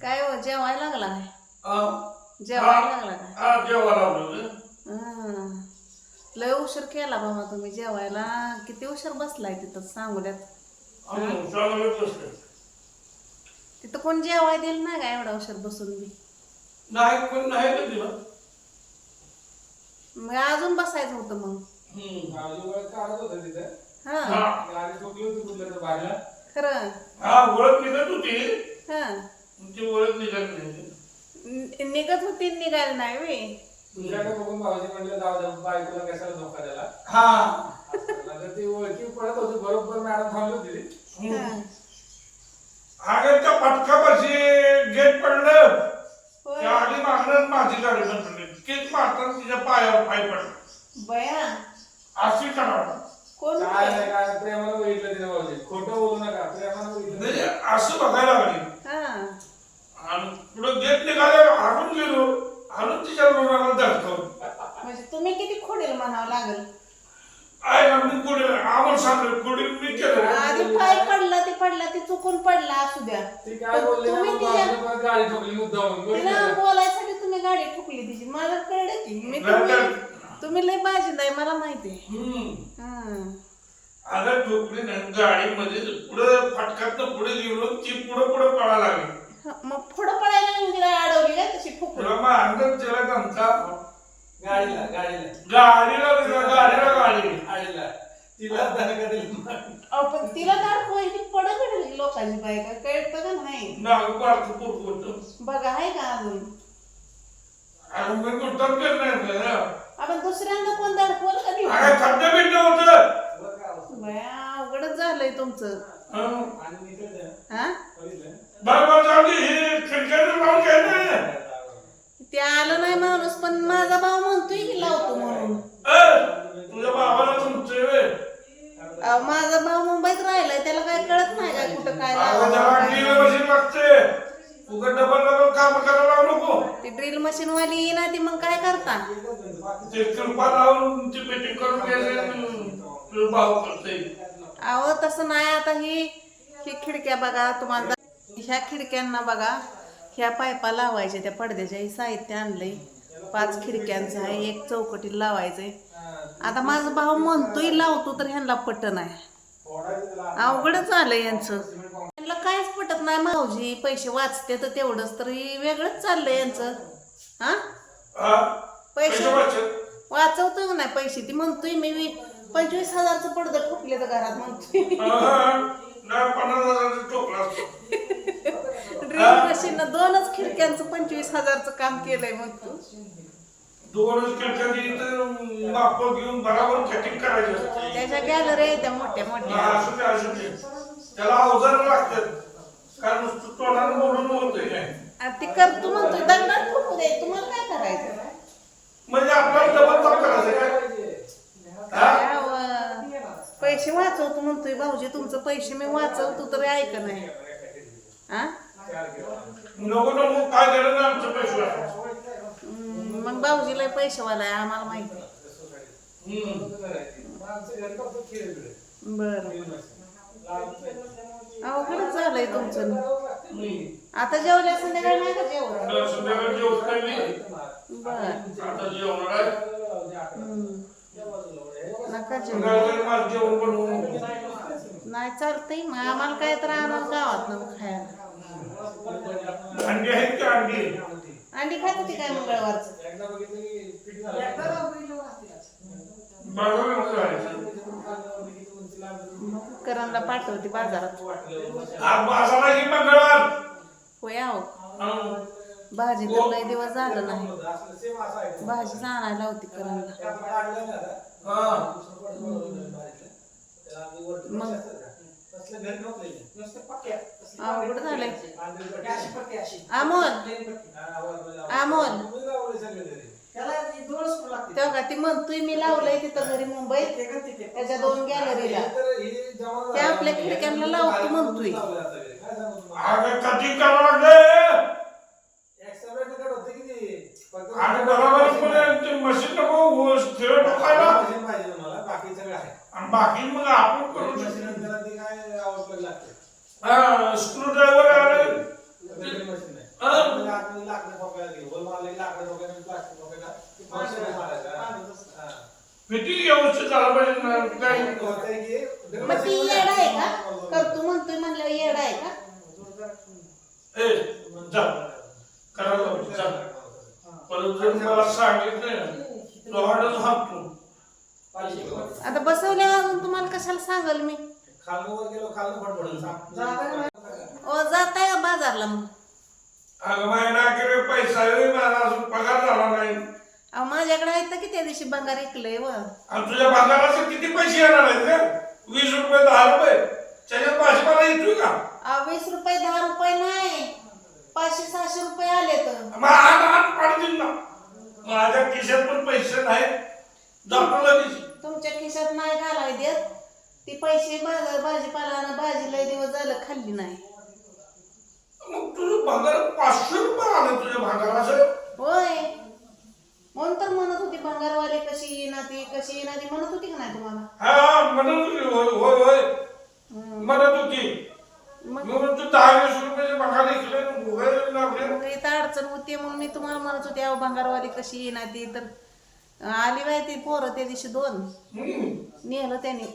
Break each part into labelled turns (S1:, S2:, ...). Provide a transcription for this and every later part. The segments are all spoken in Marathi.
S1: काय हो जेवायला लागला काय?
S2: हा
S1: जेवायला लागला काय?
S2: हा जेवायला लागलो.
S1: हं. लय उशीर केला बाबा तुम्ही जेवायला. किती उशीर बसलाय तिथं सांगूल्यात?
S2: चांगलं बसलं.
S1: तिथं कोण जेवाय दिलं नाही का एवढा उशीर बसून बी?
S2: नाही पण नाही का दिलं.
S1: मग अजून बसायचं होतं मग. हा खरं.
S2: हा ओळख निघत होती.
S1: हा
S2: ती ओळख निघत नाही.
S1: निघत होती निघाली नाही वे.
S3: तुझ्याकडे बघून भाऊजी म्हणलं जाऊ द्या बायकोला कशाला धोका दिला.
S2: हा
S3: ती ओळखी पडत होती बरोबर मॅडम थांबली होती.
S2: अगं त्या फटकापाशी गेट पडलं.
S1: होय.
S2: त्या आधी मागणं माझी गाडी बंद पडली. केक मारताना तिच्या पायावर पाय पडला.
S1: बया
S2: अशी करावं.
S1: कोण
S3: काय नाही काय प्रेमानं बघितलं तिने भाऊजी. खोटं बोलू नका प्रेमानं बघितलं.
S2: म्हणजे असं बघायला लागली.
S1: हा
S2: आणि पुढे गेट निघाले हारून गेलो. हारून तिच्या रोडाला धडकवलं.
S1: म्हणजे तुम्ही किती खोडेल म्हणावं लागल.
S2: आहे ना मी पुढे आम्हाला सांगितलं पुढे मी केलं.
S1: आधी पाय पडला ती चुकून पडला असू द्या.
S3: ती काय बोलली
S1: तुम्ही
S3: ना
S1: तिच्या-
S3: बाजूला परत गाडी ठोकली मुद्दामून.
S1: तिला
S3: बघितलं?
S1: बोलायसाठी तुम्ही गाडी ठोकली तिची मला कळलं की मी तुम्ही लय बाजिंदा आहे मला माहिती आहे.
S2: अगं ठोकली नाही गाडीमध्ये पुढे फटकात पुढे गेलो ती पुढे पळायला लागली.
S1: मग पुढं पडायला लागून तिला अडवली काय तशी ठोकली.
S2: तुला मग अंदाज त्याला धमका
S3: गाडीला गाडीला तिला धडका दिला.
S1: पण तिला दाखवायची पडत पडली लोकांची बायका कळतं का नाही.
S2: नाग पार्थ होतं.
S1: बघा आहे का अजून
S2: अगं मी कुठं केलं
S1: आपण दुसऱ्यांदा कोण दाखवल का नाही.
S2: अगं खड्डे बिड्डे होतं.
S1: बया अवघडच झालंय तुमचं.
S3: आणि निघत
S1: हा
S3: बघितलं
S2: बरोबर जाऊन हे खिडक्याने लावून घ्यायचं.
S1: ते आलं नाही माणूस पण माझा भाऊ म्हणतोय की लावतो म्हणून.
S2: तुझ्या बाबाला तुमचे
S1: माझा भाऊ मुंबईत राहिलाय त्याला काय कळत नाही काय कुठं काय
S2: डबल काम करायला लावू नको.
S1: ती ड्रिल मशीन वाली येईना ती मग काय करता.
S2: ते कृपा लावून ती फिटिंग करून घ्यायचं भाऊ करते.
S1: अहो तसं नाही आता ही खिडक्या बघा तुम्हाला ह्या खिडक्यांना बघा ह्या पायपा लावायच्या त्या पडद्याच्या हे साहित्य आणलंय 5 खिडक्यांचं आहे 1 चौकटीला लावायचंय. आता माझा भाऊ म्हणतोय लावतो तर ह्यांना पटत नाही. अवघडच झालंय यांचं. यांना कायच पटत नाही भाऊजी पैसे वाचते तर तेवढंच तरी वेगळंच चाललंय यांचं. हा पैसे वाचवतो का नाही पैसे ती म्हणतोय मी 25,000चं पडदं ठोकले तर घरात म्हणतोय. ड्रिल मशीन 2च खिडक्यांचं 25,000चं काम केलंय मग तू.
S2: 2च खिडक्यांची माप घेऊन बराबर फिटिंग करायची असते.
S1: त्याच्या गॅलरी आहेत त्या मोठ्या मोठ्या.
S2: असू दे त्याला अवजार लागतात. कारण नुसतं तोंडानं बोलून होतंय काय.
S1: आणि ती करतो म्हणतोय दगडात ठोकू दे तुम्हाला काय करायचं.
S2: म्हणजे आपल्याला डबल ताप करायचं काय.
S1: पैसे वाचवतो म्हणतोय भाऊजी तुमचं पैसे मी वाचवतो तरी ऐक नाही. हा
S2: नको नको काय केलं ना आमचं पैसे वाचवा.
S1: मग भाऊजीला पैसेवाला आहे आम्हाला माहिती. बर अवघडच झालंय तुमचं. आता जेवल्या संध्याकाळी नाही का जेवण.
S2: संध्याकाळी जेवत नाही मी.
S1: बर
S2: आता जेवणार आहे.
S1: नका जेवण
S2: संध्याकाळी माझं जेवण बनवून
S1: नाही चालतंय मग आम्हाला काय तर आणावं गावात ना खायला.
S2: अंडी आहेत का अंडी.
S1: अंडी खात होती काय मंगळवारचं. करणला पाठवते बाजारात.
S2: बाजाराला की मंगळवार.
S1: होय आहो भाजी तर लय दिवस झालं नाही. भाजी आणायला होती करणला. मग अवघड झालंय. अमोल तेव्हा ती म्हणतोय मी लावलंय तिथं घरी मुंबईत त्याच्या 2 गॅलरीला त्या आपल्या खिडक्यांना लावतो म्हणतोय.
S2: कटिंग करावं लागलं. आणि बरोबर मशीन नको स्थिर ठोकायला. आणि बाकी मग आपण करू स्क्रू ड्रायव्हर आले फिटिंग व्यवस्थित झालं पाहिजे ना, काय
S1: मग ती येडा आहे का? करतो म्हणतोय म्हणलं येडा आहे का?
S2: ए जा करायला लावतो, जा. परत जर मला सांगितलं तो हाडच हाकतो.
S1: आता बसवल्यावर तुम्हाला कशाला सांगल मी? ओ जाताय का बाजारला मग?
S2: अगं महिना अखेर पैसा आहे, माझा अजून पगार झाला नाही.
S1: अहो माझ्याकडे आहेत की त्या दिवशी बंगार ऐकलंय व.
S2: आणि तुझ्या पगाराचे किती पैसे येणार आहेत का? 20 रुपये 10 रुपये त्याच्यात भाजीपाला येतोय का?
S1: 20 रुपये 10 रुपये नाही, 500-600 रुपये आले तर.
S2: मग हात पाडतील ना. माझ्या खिशात पण पैसे नाहीत, जातो लगेच.
S1: तुमच्या खिशात नाही घालाय देत ती पैसे. भाजीपाला आणि भाजी लय दिवस झालं खाल्ली नाही.
S2: मग तुझं पगार 500 रुपये आले तुझ्या भागाला.
S1: होय म्हणून तर म्हणत होती भंगारवाली कशी येणार ती कशी येणार ती म्हणत होती का नाही तुम्हाला?
S2: हा म्हणत होती, होय होय म्हणत होती. म्हणून तू 10-20 रुपयाचे पगार इकडे
S1: मग इथं अडचण होती म्हणून मी तुम्हाला म्हणत होते अहो भंगारवाली कशी येणार ती. तर आली बाय ती पोरं त्या दिवशी 2 नेलं त्याने.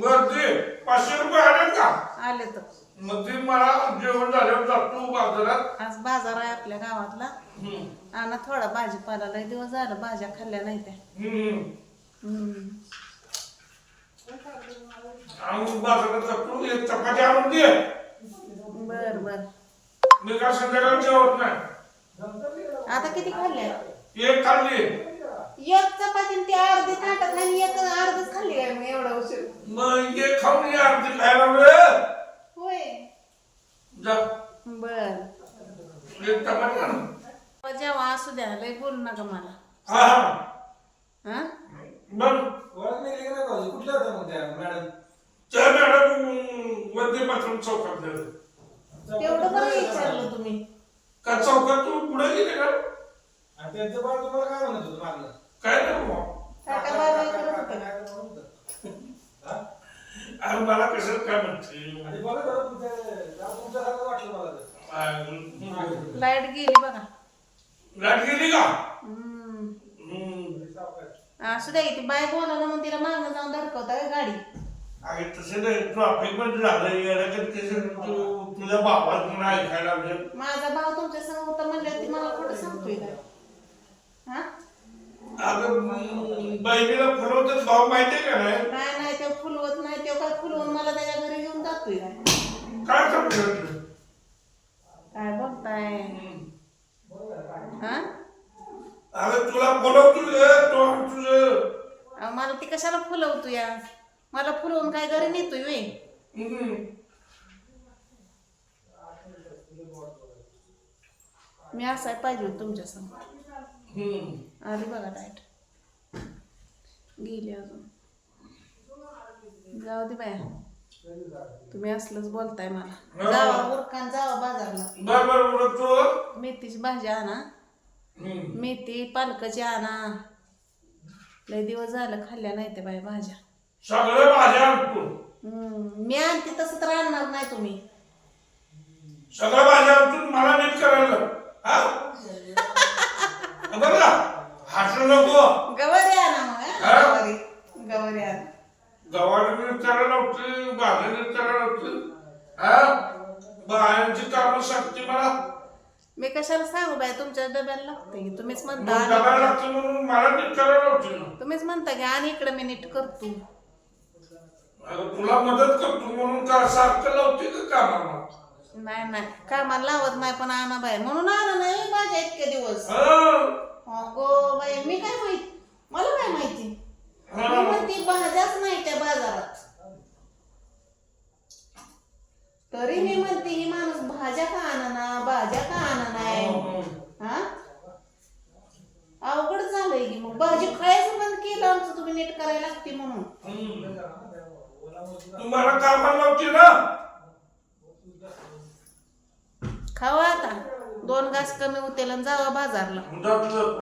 S2: बर ते 500 रुपये आले का?
S1: आले तर.
S2: मग ते मला जेवण झाल्यावर जातो बाजारात.
S1: आज बाजार आहे आपल्या गावातला. आणि थोडा भाजीपाला लय दिवस झालं भाज्या खाल्ल्या नाही त्या.
S2: आणून बाजारात जातो, एक चपाती आणून दे.
S1: बर बर.
S2: मी काय संध्याकाळी जेवत नाही.
S1: आता किती खाल्ल्या?
S2: एक खाल्ली.
S1: एक चपाती ती अर्धी ताटात नाही, एक अर्धच खाल्ली काय मग एवढा उशीर?
S2: मग एक खाऊन ये, अर्धी खायला वेळ.
S1: होय
S2: जा
S1: बर.
S2: एक चपाती आण.
S1: जेव्हा असू द्या लय बोलू नका मला.
S2: हा
S1: हा
S2: बर. त्या मॅडम वरती पाठवून चौकात गेले.
S1: तेवढं बरं विचारलं तुम्ही.
S2: का चौकात तू पुढे गेले का?
S3: त्यांचं बाळ तुम्हाला काय म्हणत होतं मागलं?
S2: काय नाही बुवा.
S1: काका बाबा करत होतं का?
S2: अरे मला कसं काय म्हणते.
S3: आणि बघा जरा तुमच्यासारखं वाटलं मला तर.
S1: लाईट गेली बघा.
S2: लाईट गेली का?
S1: असू द्या ती बाय बोलायला मग तिला मागं जाऊन धडकवता का गाडी?
S2: अरे तसं नाही, ट्रॉफिक मध्ये झालं येण्याचं. तुझ्या बापात म्हणून ऐकायला लागलं.
S1: माझा भाव तुमच्या संग होता म्हणलं ती मला कुठं सांगतोय काय? हा
S2: अगं बहिणीला फुलवतात भाव माहितीये का नाही?
S1: काय नाही ते फुलवत नाही ते काय फुलवून मला त्याच्या घरी घेऊन जातोय काय?
S2: काय समजलं?
S1: काय बोलताय? हा
S2: अगं तुला बोलवतो तुझं.
S1: मला ती कशाला फुलवतो या? मला फुलवून काय घरी नेतोय वे? मी असाय पाहिजे होत तुमच्या समोर. आली बघा लाईट गेली अजून. जाऊ दे बाया, तुम्ही असलंच बोलताय मला. जावा उरकान जावा बाजारला.
S2: बरोबर.
S1: मेथीची भाजी आणा, मेथी पालकाची आणा. लय दिवस झालं खाल्ल्या नाही ते बाय भाज्या.
S2: सगळ्या भाज्या आणतो.
S1: मी आणते तसं तर आणणार नाही तुम्ही.
S2: सगळ्या भाज्या आणतो मला नीट करायला. बघा हसू नको.
S1: गवारी आणा मग. गवारी आणा.
S2: गव्हाला नीट करायला होती, भाज्या नीट करायला होती. बायांची कामं सांगते मला.
S1: मी कशाला सांगू बाय? तुमच्या डब्याला लागते की तुम्हीच म्हणता.
S2: डब्याला लागते म्हणून मला नीट करायला होती ना.
S1: तुम्हीच म्हणता की आणि इकडे मी नीट करतो.
S2: तुला मदत करतो म्हणून का सारखं लावते का कामाला?
S1: नाही नाही कामाला लावत नाही पण आणा बाय म्हणून आणा नाही माझ्या इतके दिवस. गो बाई मी काय माहिती, मला काय माहिती. मी म्हणते भाज्याच नाही त्या बाजारात. तरी मी म्हणते ही माणूस भाज्या का आणा भाज्या का आणा नाही. हा अवघड झालंय की मग. भाजी खायचं बंद केलं आमचं तुम्ही नीट करायला लागते म्हणून.
S2: तुम्हाला कामाला लावते ना.
S1: खावा आता 2 घास कमी होतील आणि जावा बाजारला.